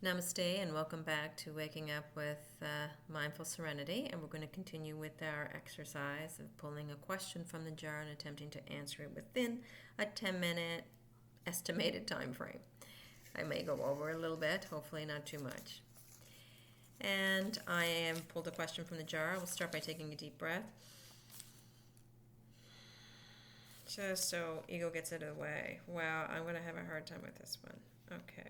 Namaste and welcome back to Waking Up with Mindful Serenity, and we're going to continue with our exercise of pulling a question from the jar and attempting to answer it within a 10-minute estimated time frame. I may go over a little bit, hopefully not too much. And I have pulled a question from the jar. We'll start by taking a deep breath, just so ego gets out of the way. Wow, I'm going to have a hard time with this one. Okay.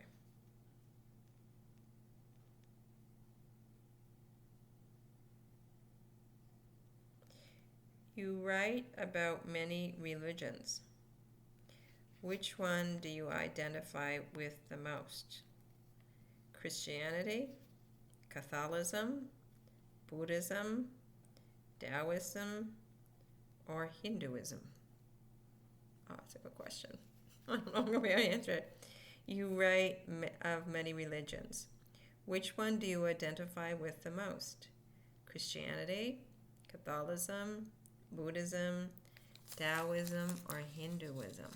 You write about many religions. Which one do you identify with the most? Christianity, Catholicism, Buddhism, Taoism, or Hinduism? Oh, that's a good question. I don't know if I'm going to be able to answer it. You write of many religions. Which one do you identify with the most? Christianity, Catholicism, Buddhism, Taoism, or Hinduism?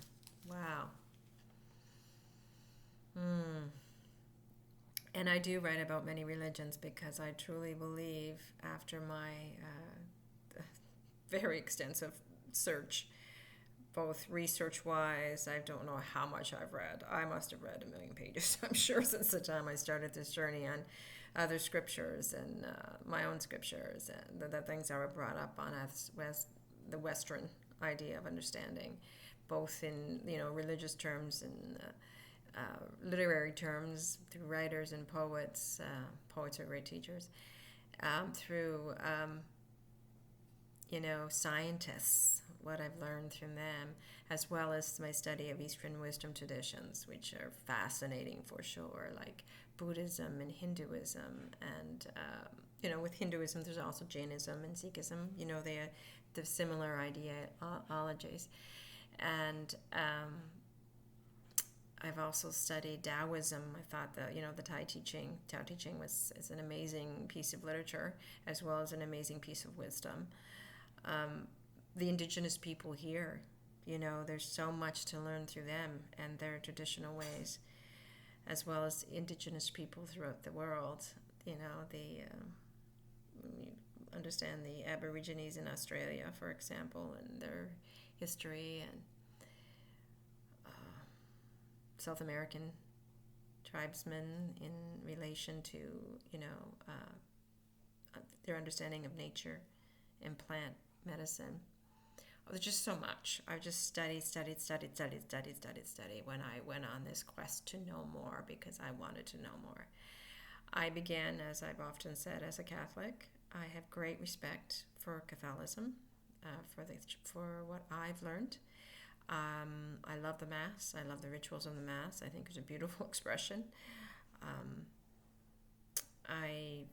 Wow. And I do write about many religions because I truly believe, after my very extensive search, both research-wise, I don't know how much I've read. I must have read 1,000,000 pages, I'm sure, since the time I started this journey on other scriptures and my own scriptures and the things that were brought up on the Western idea of understanding, both in religious terms and literary terms through writers and poets. Poets are great teachers. Through scientists, what I've learned from them, as well as my study of Eastern wisdom traditions, which are fascinating for sure, like Buddhism and Hinduism. And, with Hinduism, there's also Jainism and Sikhism, the similar ideologies. And I've also studied Taoism. I thought the Tao Te Ching is an amazing piece of literature, as well as an amazing piece of wisdom. The indigenous people here, there's so much to learn through them and their traditional ways, as well as indigenous people throughout the world. You understand the Aborigines in Australia, for example, and their history, and South American tribesmen in relation to their understanding of nature and plant medicine. There's just so much. I've just studied when I went on this quest to know more, because I wanted to know more. I began, as I've often said, as a Catholic. I have great respect for Catholicism, for what I've learned. I love the Mass. I love the rituals of the Mass. I think it's a beautiful expression. I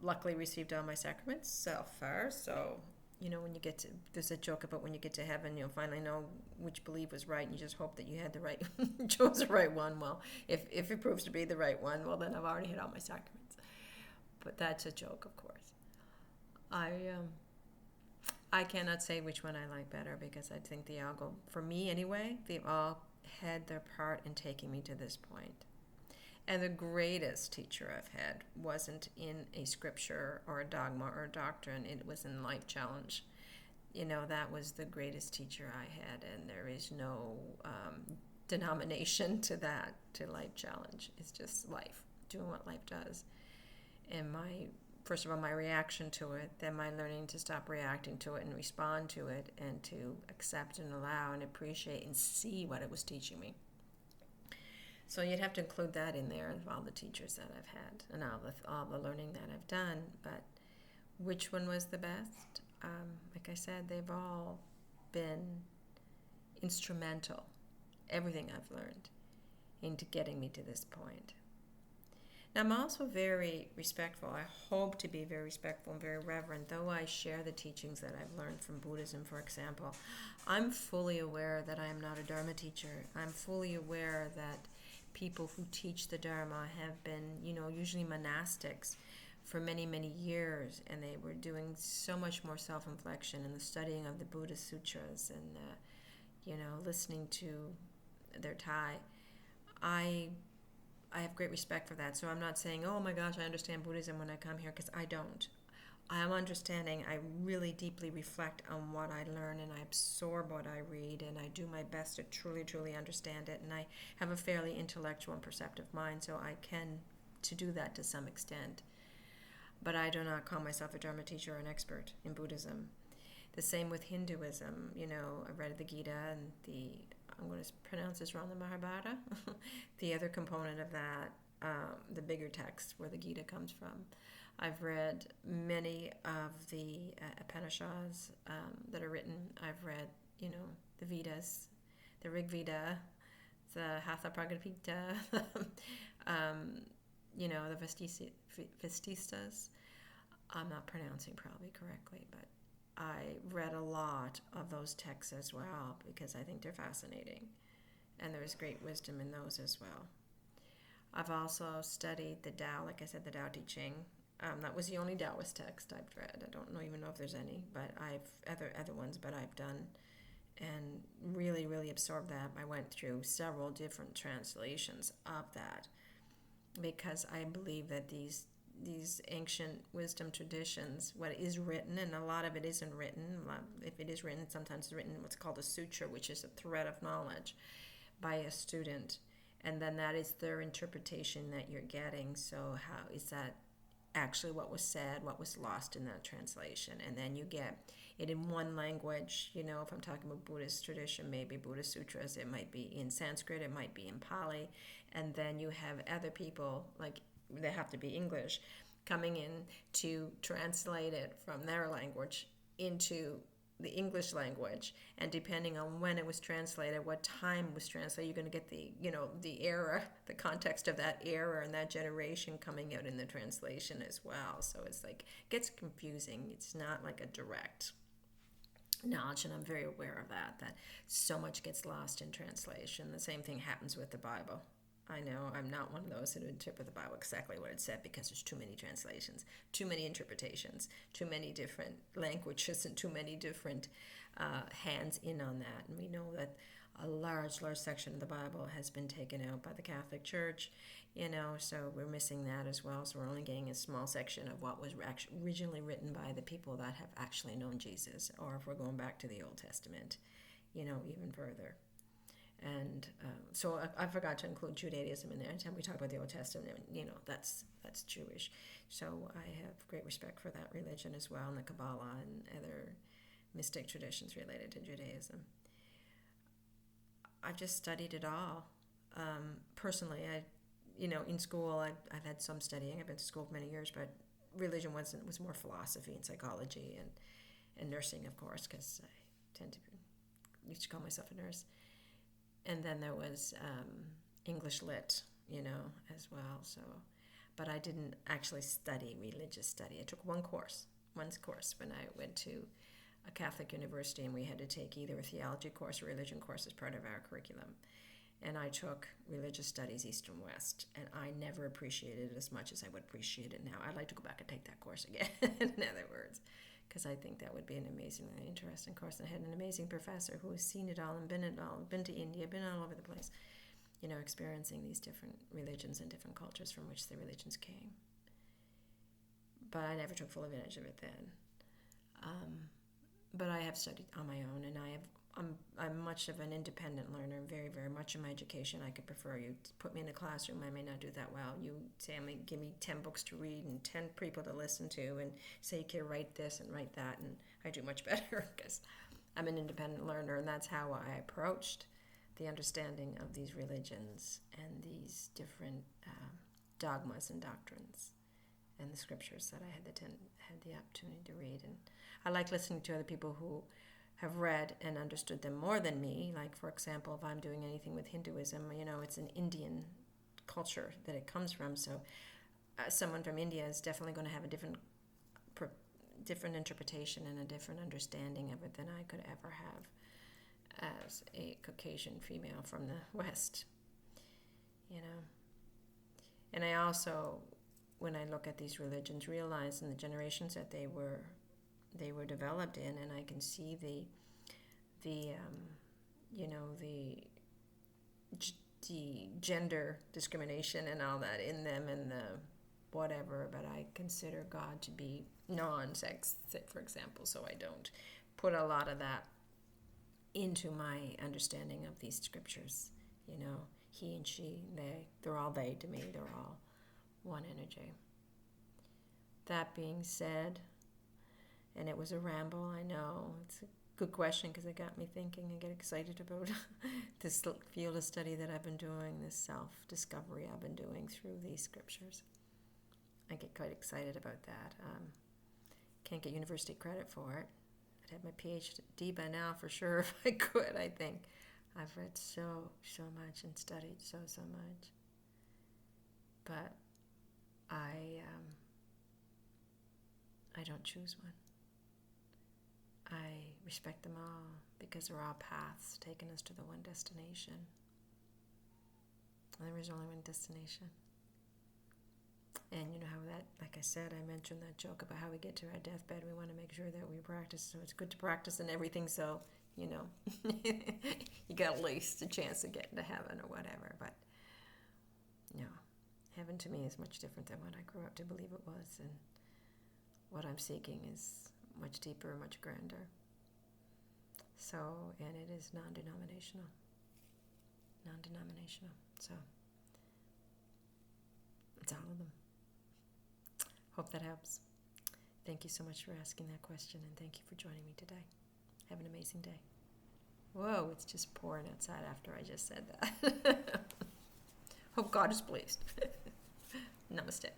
luckily received all my sacraments so far, so when you get to, there's a joke about when you get to heaven, you'll finally know which belief was right, and you just hope that you had the right, chose the right one. Well, if it proves to be the right one, well, then I've already had all my sacraments. But that's a joke, of course. I cannot say which one I like better, because I think they all go, for me anyway, they've all had their part in taking me to this point. And the greatest teacher I've had wasn't in a scripture or a dogma or a doctrine. It was in Life Challenge. That was the greatest teacher I had, and there is no denomination to that, to Life Challenge. It's just life, doing what life does. And first of all, my reaction to it, then my learning to stop reacting to it and respond to it, and to accept and allow and appreciate and see what it was teaching me. So you'd have to include that in there, of all the teachers that I've had and all the learning that I've done. But which one was the best? Like I said, they've all been instrumental, everything I've learned, into getting me to this point. Now, I'm also very respectful. I hope to be very respectful and very reverent, though I share the teachings that I've learned from Buddhism, for example. I'm fully aware that I am not a Dharma teacher. I'm fully aware that people who teach the Dharma have been, usually monastics for many, many years, and they were doing so much more self-reflection in the studying of the Buddhist sutras and, listening to their Thai. I I have great respect for that. So I'm not saying, oh my gosh, I understand Buddhism when I come here, because I don't. I am understanding. I really deeply reflect on what I learn, and I absorb what I read, and I do my best to truly, truly understand it. And I have a fairly intellectual and perceptive mind, so I can to do that to some extent. But I do not call myself a Dharma teacher or an expert in Buddhism. The same with Hinduism. I read the Gita and I'm going to pronounce this wrong, the Mahabharata, the other component of that, the bigger text where the Gita comes from. I've read many of the Upanishads that are written. I've read, the Vedas, the Rig Veda, the Hatha Pragadipita, the Vastistas. I'm not pronouncing probably correctly, but I read a lot of those texts as well because I think they're fascinating, and there's great wisdom in those as well. I've also studied the Tao, like I said, the Tao Te Ching. That was the only Taoist text I've read. I don't even know if there's any, but I've other ones, but I've done and really, really absorbed that. I went through several different translations of that because I believe that these ancient wisdom traditions, what is written, and a lot of it isn't written. If it is written, sometimes it's written in what's called a sutra, which is a thread of knowledge by a student, and then that is their interpretation that you're getting. So how is that actually what was said, what was lost in that translation? And then you get it in one language. If I'm talking about Buddhist tradition, maybe Buddhist sutras, it might be in Sanskrit, it might be in Pali, and then you have other people, like they have to be English, coming in to translate it from their language into the English language, and depending on when it was translated, what time it was translated, you're going to get the era, the context of that era and that generation coming out in the translation as well. So it's like, it gets confusing. It's not like a direct knowledge, and I'm very aware of that so much gets lost in translation. The same thing happens with the Bible. I know I'm not one of those who interpret the Bible exactly what it said, because there's too many translations, too many interpretations, too many different languages, and too many different hands in on that. And we know that a large section of the Bible has been taken out by the Catholic Church, so we're missing that as well. So we're only getting a small section of what was originally written by the people that have actually known Jesus, or if we're going back to the Old Testament, even further. And so I forgot to include Judaism in there. Anytime we talk about the Old Testament, that's Jewish. So I have great respect for that religion as well, and the Kabbalah and other mystic traditions related to Judaism. I've just studied it all. Personally, in school, I've had some studying. I've been to school for many years, but religion was more philosophy and psychology and nursing, of course, because I used to call myself a nurse. And then there was English lit, as well. So, but I didn't actually study religious study. I took one course when I went to a Catholic university, and we had to take either a theology course or religion course as part of our curriculum. And I took religious studies, East and West, and I never appreciated it as much as I would appreciate it now. I'd like to go back and take that course again, in other words, because I think that would be an amazingly interesting course. And I had an amazing professor who has seen it all and been to India, been all over the place, experiencing these different religions and different cultures from which the religions came. But I never took full advantage of it then. But I have studied on my own, and I'm much of an independent learner, very, very much in my education. I could prefer you to put me in a classroom. I may not do that well. You say, give me 10 books to read and 10 people to listen to, and say you can write this and write that, and I do much better because I'm an independent learner, and that's how I approached the understanding of these religions and these different dogmas and doctrines and the scriptures that I had the opportunity to read. And I like listening to other people who have read and understood them more than me. Like, for example, if I'm doing anything with Hinduism, it's an Indian culture that it comes from. So someone from India is definitely going to have a different interpretation and a different understanding of it than I could ever have as a Caucasian female from the West. And I also, when I look at these religions, realize in the generations that they were developed in, and I can see gender discrimination and all that in them and the whatever, but I consider God to be non-sex, for example, so I don't put a lot of that into my understanding of these scriptures. You know, he and she, they're all they to me. They're all one energy. That being said, and it was a ramble, I know. It's a good question because it got me thinking and get excited about this field of study that I've been doing, this self-discovery I've been doing through these scriptures. I get quite excited about that. Can't get university credit for it. I'd have my PhD by now for sure if I could, I think. I've read so much and studied so much. But I don't choose one. I respect them all because they're all paths taking us to the one destination. And there is only one destination. And you know how that, like I said, I mentioned that joke about how we get to our deathbed. We want to make sure that we practice. So it's good to practice in everything. So, you know, you got at least a chance of getting to heaven or whatever. But, no, heaven to me is much different than what I grew up to believe it was. And what I'm seeking is much deeper, much grander. So, and it is non-denominational. So, it's all of them. Hope that helps. Thank you so much for asking that question, and thank you for joining me today. Have an amazing day. Whoa, it's just pouring outside after I just said that. Hope God is pleased. Namaste.